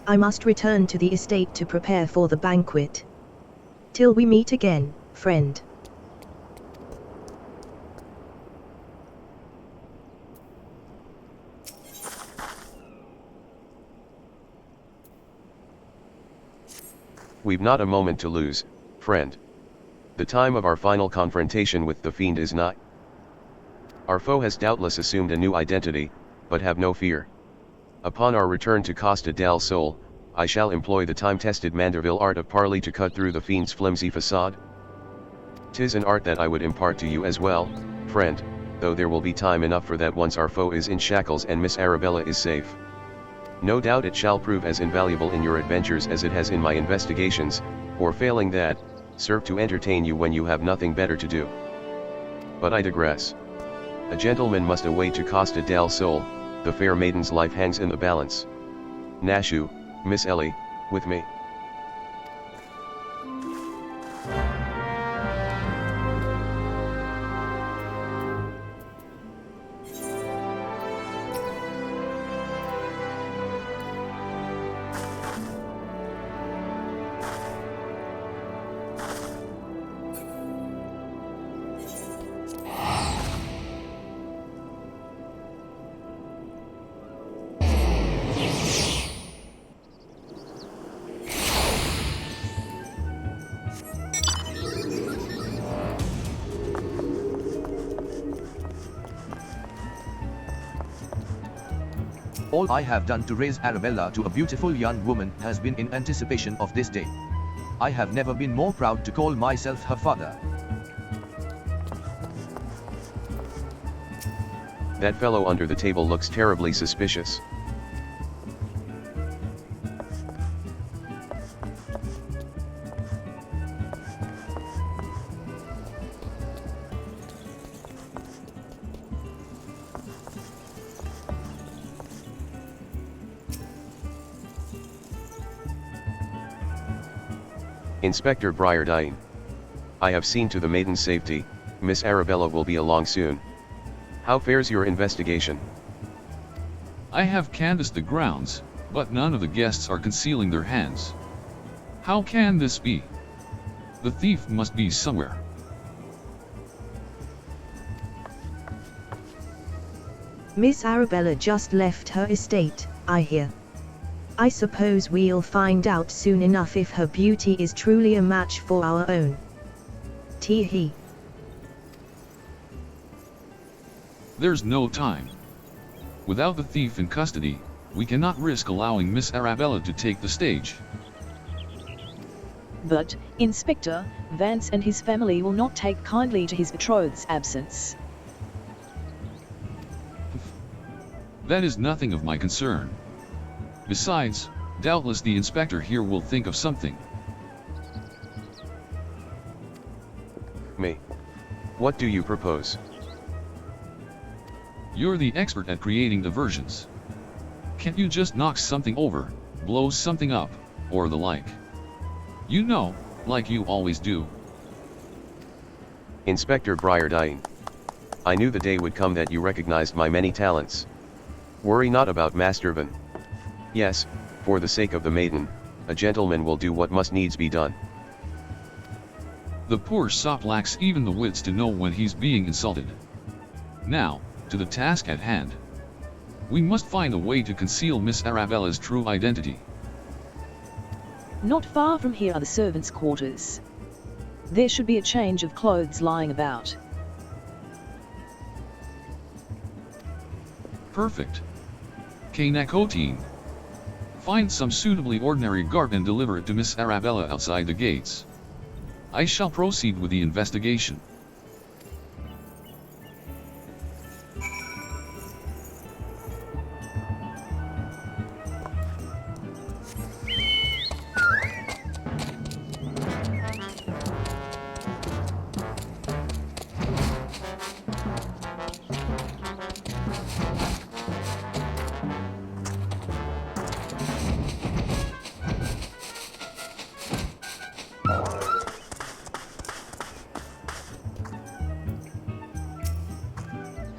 I must return to the estate to prepare for the banquet. Till we meet again, friend. We've not a moment to lose, friend. The time of our final confrontation with the fiend is nigh. Our foe has doubtless assumed a new identity, but have no fear. Upon our return to Costa del Sol, I shall employ the time-tested Manderville art of parley to cut through the fiend's flimsy facade. 'Tis an art that I would impart to you as well, friend, though there will be time enough for that once our foe is in shackles and Miss Arabella is safe. No doubt it shall prove as invaluable in your adventures as it has in my investigations, or failing that, serve to entertain you when you have nothing better to do. But I digress. A gentleman must away to Costa del Sol, the fair maiden's life hangs in the balance. Nashu, Miss Ellie, with me. All I have done to raise Arabella to a beautiful young woman has been in anticipation of this day. I have never been more proud to call myself her father. That fellow under the table looks terribly suspicious. Inspector Briardine. I have seen to the maiden's safety. Miss Arabella will be along soon. How fares your investigation? I have canvassed the grounds, but none of the guests are concealing their hands. How can this be? The thief must be somewhere. Miss Arabella just left her estate, I hear. I suppose we'll find out soon enough if her beauty is truly a match for our own. Tee-hee. There's no time. Without the thief in custody, we cannot risk allowing Miss Arabella to take the stage. But, Inspector, Vance and his family will not take kindly to his betrothed's absence. That is nothing of my concern. Besides, doubtless the inspector here will think of something. Me. What do you propose? You're the expert at creating diversions. Can't you just knock something over, blow something up, or the like? You know, like you always do. Inspector Briardine. I knew the day would come that you recognized my many talents. Worry not about Mastervan. Yes, for the sake of the maiden, a gentleman will do what must needs be done. The poor sot lacks even the wits to know when he's being insulted. Now, to the task at hand. We must find a way to conceal Miss Arabella's true identity. Not far from here are the servants' quarters. There should be a change of clothes lying about. Perfect. Miqo'te. Find some suitably ordinary garb and deliver it to Miss Arabella outside the gates. I shall proceed with the investigation.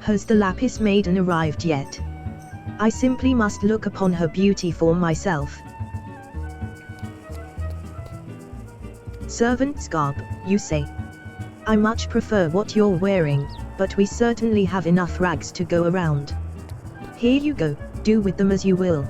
Has the Lapis Maiden arrived yet? I simply must look upon her beauty for myself. Servant's garb, you say? I much prefer what you're wearing, but we certainly have enough rags to go around. Here you go, do with them as you will.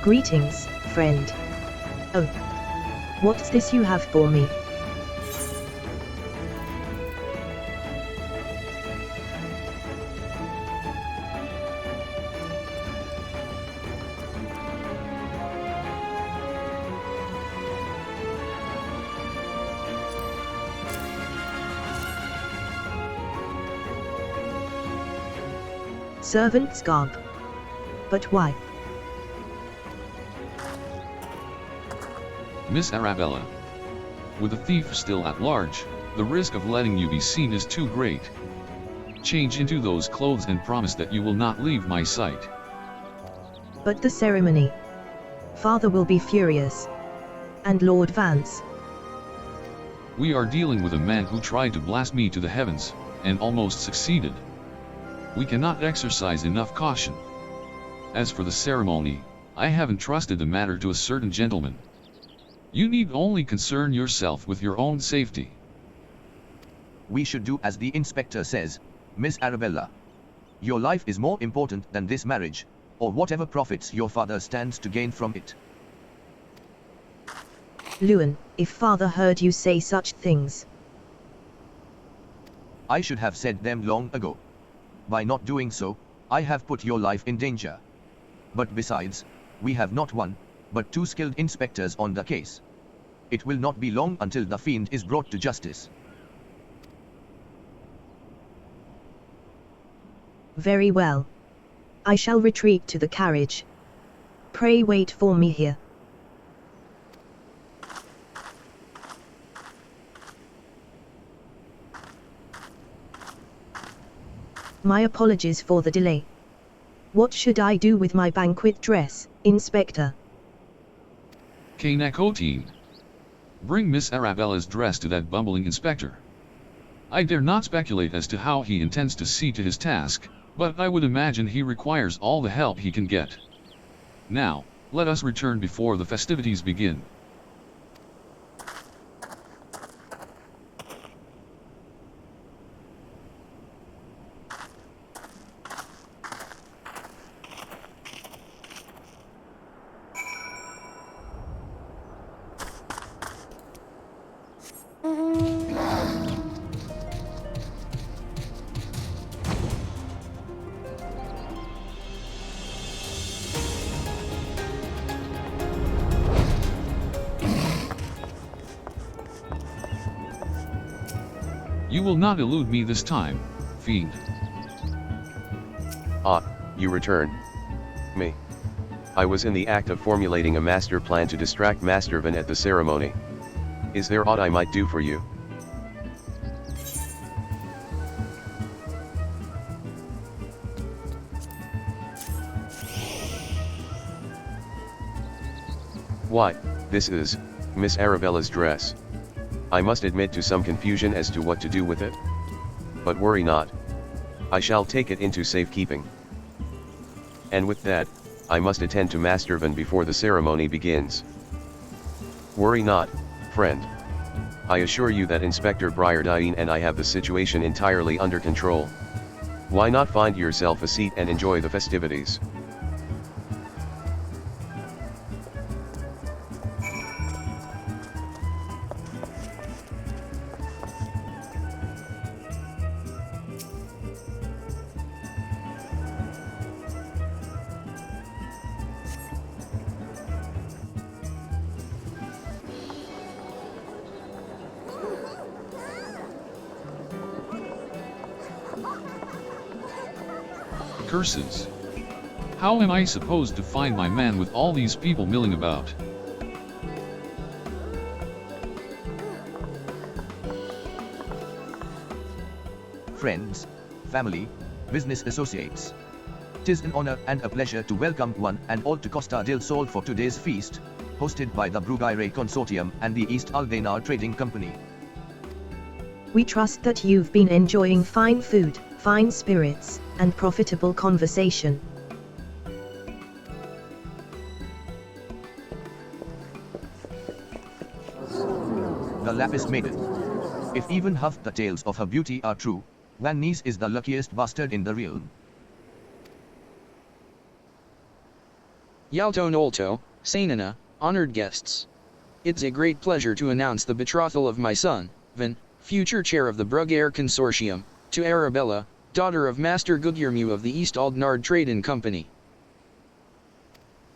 Greetings, friend. Oh. What's this you have for me? Servant's garb. But why? Miss Arabella. With the thief still at large, the risk of letting you be seen is too great. Change into those clothes and promise that you will not leave my sight. But the ceremony. Father will be furious. And Lord Vance. We are dealing with a man who tried to blast me to the heavens, and almost succeeded. We cannot exercise enough caution. As for the ceremony, I have entrusted the matter to a certain gentleman. You need only concern yourself with your own safety. We should do as the inspector says, Miss Arabella. Your life is more important than this marriage, or whatever profits your father stands to gain from it. Luan, if father heard you say such things. I should have said them long ago. By not doing so, I have put your life in danger. But besides, we have not one, but two skilled inspectors on the case. It will not be long until the fiend is brought to justice. Very well. I shall retreat to the carriage. Pray wait for me here. My apologies for the delay. What should I do with my banquet dress, Inspector? Miqo'te. Bring Miss Arabella's dress to that bumbling inspector. I dare not speculate as to how he intends to see to his task, but I would imagine he requires all the help he can get. Now, let us return before the festivities begin. You will not elude me this time, fiend. Ah, you return. Me. I was in the act of formulating a master plan to distract Mastervan at the ceremony. Is there aught I might do for you? Why, this is Miss Arabella's dress. I must admit to some confusion as to what to do with it. But worry not. I shall take it into safekeeping. And with that, I must attend to Mastervan before the ceremony begins. Worry not, friend. I assure you that Inspector Briardine and I have the situation entirely under control. Why not find yourself a seat and enjoy the festivities? Curses. How am I supposed to find my man with all these people milling about? Friends, family, business associates. 'Tis an honor and a pleasure to welcome one and all to Costa del Sol for today's feast, hosted by the Bruguire Consortium and the East Aldenar Trading Company. We trust that you've been enjoying fine food, fine spirits, and profitable conversation. The Lapis Maiden. If even half the tales of her beauty are true, Van Nies is the luckiest bastard in the realm. Yalto Nolto, Sainana, honored guests. It's a great pleasure to announce the betrothal of my son, Van, future chair of the Bruguire Consortium, to Arabella, daughter of Master Guillermo of the East Aldnard Trading Company.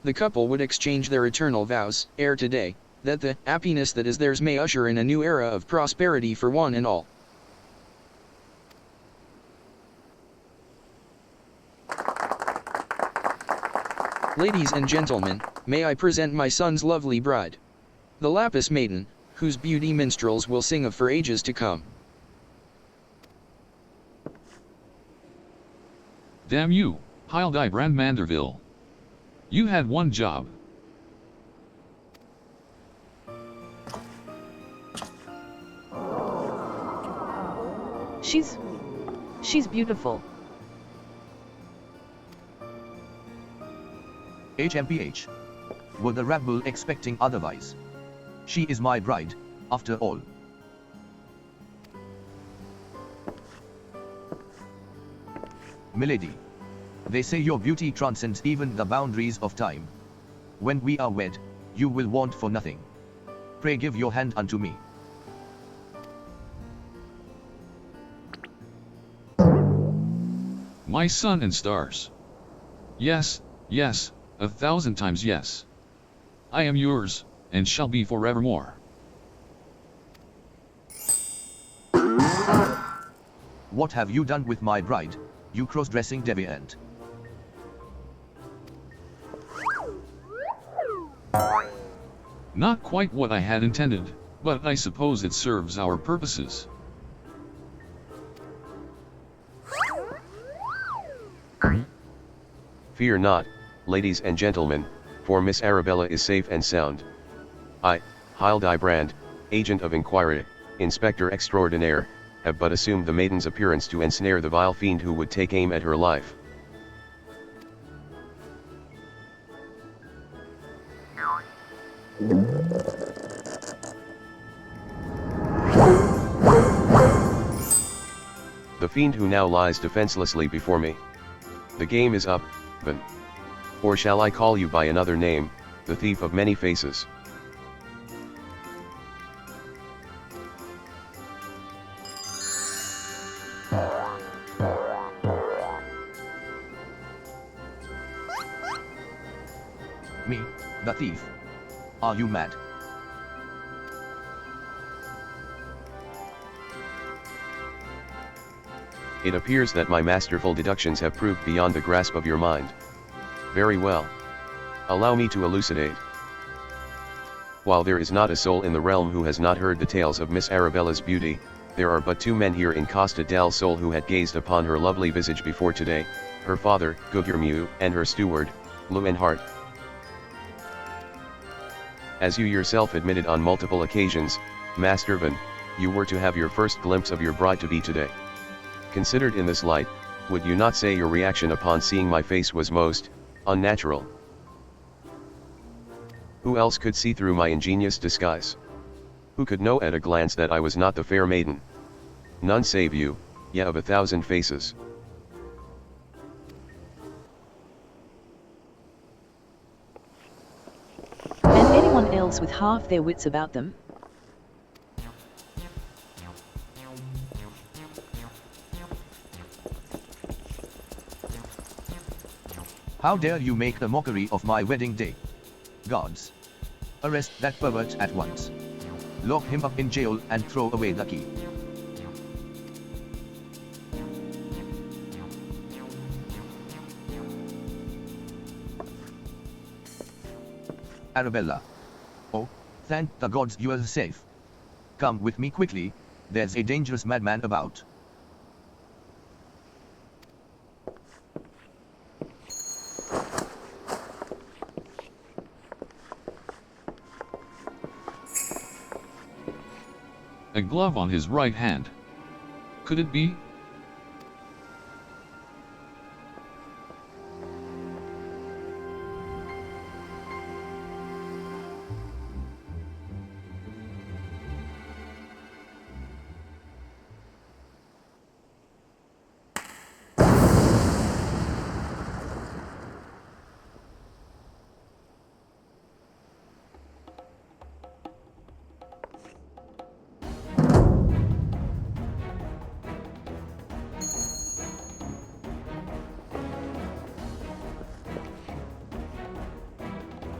The couple would exchange their eternal vows, ere today, that the happiness that is theirs may usher in a new era of prosperity for one and all. Ladies and gentlemen, may I present my son's lovely bride, the Lapis Maiden, whose beauty minstrels will sing of for ages to come. Damn you, Hildibrand Manderville. You had one job. She's beautiful. HMPH. Were the rabble expecting otherwise? She is my bride, after all. Milady. They say your beauty transcends even the boundaries of time. When we are wed, you will want for nothing. Pray give your hand unto me. My sun and stars. Yes, yes, 1,000 times yes. I am yours, and shall be forevermore. What have you done with my bride, you cross-dressing deviant? Not quite what I had intended, but I suppose it serves our purposes. Fear not, ladies and gentlemen, for Miss Arabella is safe and sound. I, Hildibrand, agent of inquiry, Inspector Extraordinaire, have but assumed the maiden's appearance to ensnare the vile fiend who would take aim at her life. The fiend who now lies defenselessly before me. The game is up, Van. Or shall I call you by another name, the thief of many faces? Me, the thief? Are you mad? It appears that my masterful deductions have proved beyond the grasp of your mind. Very well. Allow me to elucidate. While there is not a soul in the realm who has not heard the tales of Miss Arabella's beauty, there are but two men here in Costa del Sol who had gazed upon her lovely visage before today, her father, Guillermo, and her steward, Leonhardt. As you yourself admitted on multiple occasions, Master Van, you were to have your first glimpse of your bride-to-be today. Considered in this light, would you not say your reaction upon seeing my face was most unnatural? Who else could see through my ingenious disguise? Who could know at a glance that I was not the fair maiden? None save you, ye of 1,000 faces. And anyone else with half their wits about them? How dare you make a mockery of my wedding day? Guards! Arrest that pervert at once. Lock him up in jail and throw away the key. Arabella. Oh, thank the gods you are safe. Come with me quickly, there's a dangerous madman about. glove on his right hand. Could it be?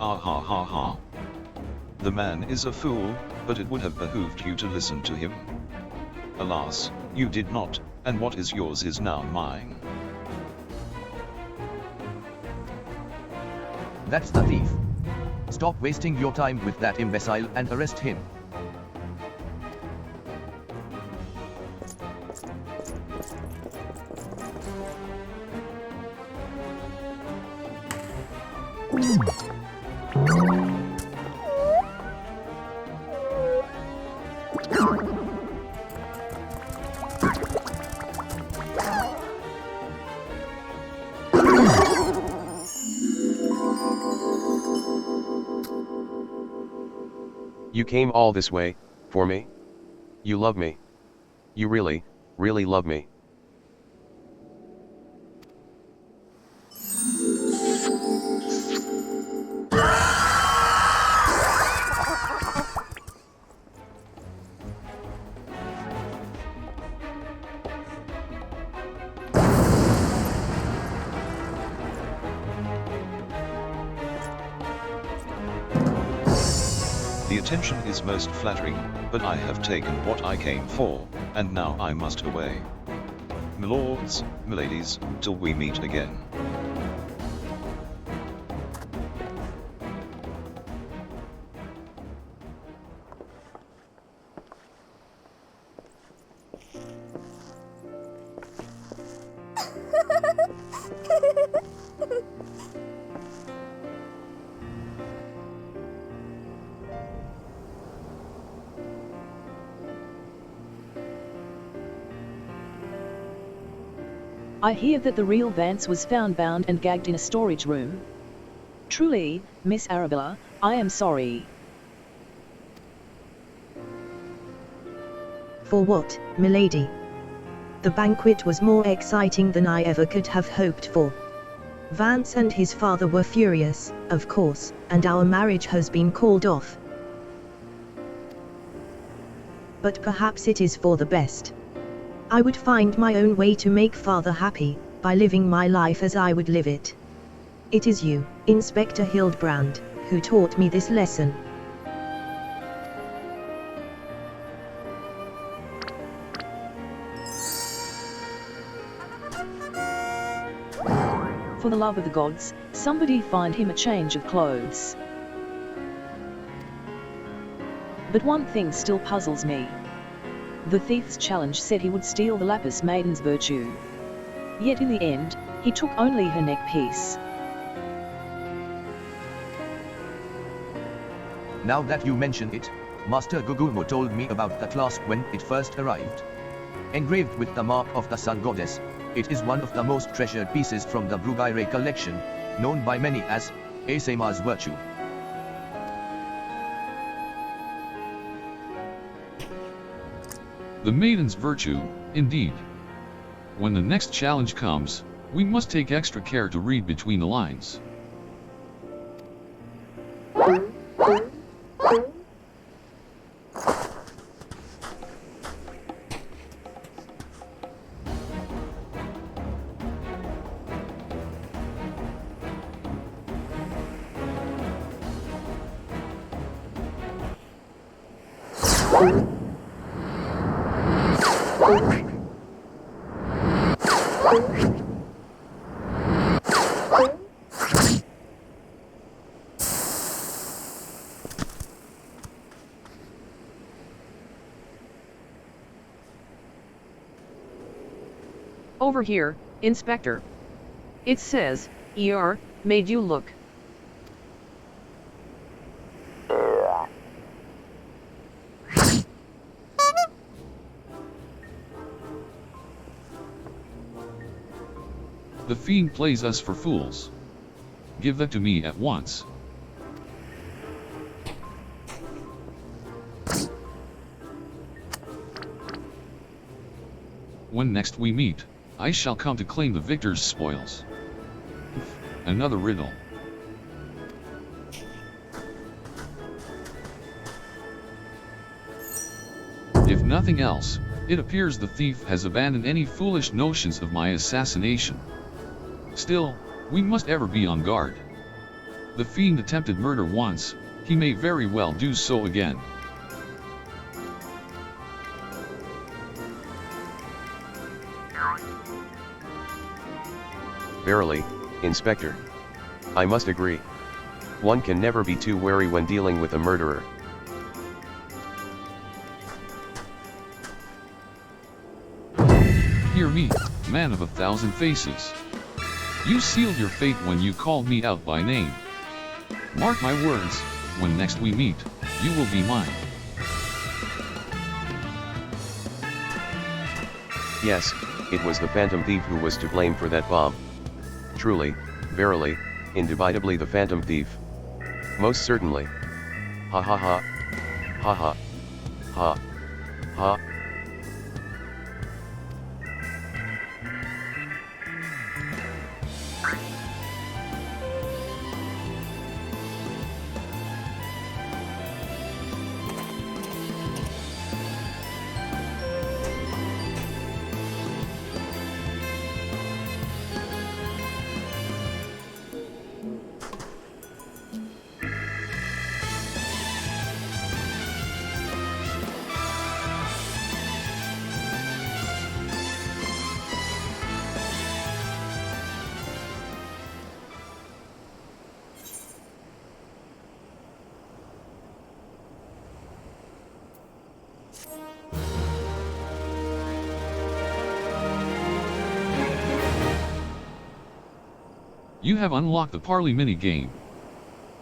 Ah ha ha ha. The man is a fool, but it would have behooved you to listen to him. Alas, you did not, and what is yours is now mine. That's the thief. Stop wasting your time with that imbecile and arrest him. You came all this way, for me? You love me. You really, really love me. The attention is most flattering, but I have taken what I came for, and now I must away. Milords, miladies, till we meet again. I hear that the real Vance was found bound and gagged in a storage room. Truly, Miss Arabella, I am sorry. For what, milady? The banquet was more exciting than I ever could have hoped for. Vance and his father were furious, of course, and our marriage has been called off. But perhaps it is for the best. I would find my own way to make father happy, by living my life as I would live it. It is you, Inspector Hildibrand, who taught me this lesson. For the love of the gods, somebody find him a change of clothes. But one thing still puzzles me. The thief's challenge said he would steal the lapis maiden's virtue. Yet in the end, he took only her neck piece. Now that you mention it, Master Gugumo told me about the clasp when it first arrived. Engraved with the mark of the sun goddess, it is one of the most treasured pieces from the Brugaire collection, known by many as Asema's virtue. The maiden's virtue, indeed. When the next challenge comes, we must take extra care to read between the lines. Over here, Inspector. It says, ER, made you look. The fiend plays us for fools. Give that to me at once. When next we meet, I shall come to claim the victor's spoils. Another riddle. If nothing else, it appears the thief has abandoned any foolish notions of my assassination. Still, we must ever be on guard. The fiend attempted murder once, he may very well do so again. Verily, Inspector. I must agree. One can never be too wary when dealing with a murderer. Hear me, man of 1,000 faces. You sealed your fate when you called me out by name. Mark my words, when next we meet, you will be mine. Yes, it was the phantom thief who was to blame for that bomb. Truly, verily, indubitably the phantom thief. Most certainly. Ha ha ha. Ha ha. Ha. Ha. You have unlocked the Parley mini-game.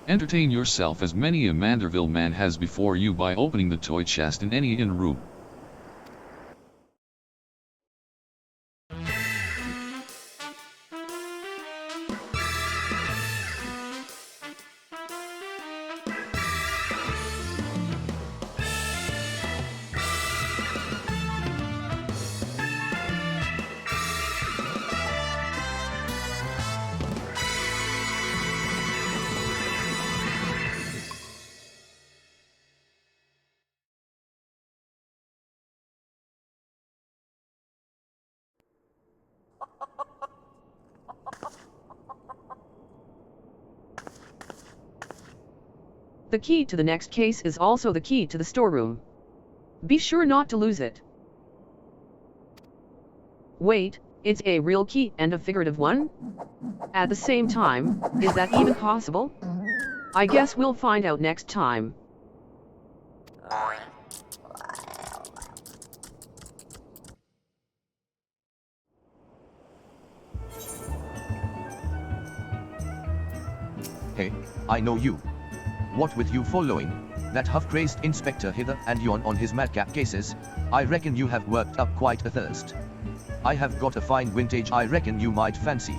Entertain yourself as many a Manderville man has before you by opening the toy chest in any inn room. The key to the next case is also the key to the storeroom. Be sure not to lose it. Wait, it's a real key and a figurative one? At the same time, is that even possible? I guess we'll find out next time. Hey, I know you. What with you following that huff-crazed inspector hither and yon on his madcap cases, I reckon you have worked up quite a thirst. I have got a fine vintage I reckon you might fancy.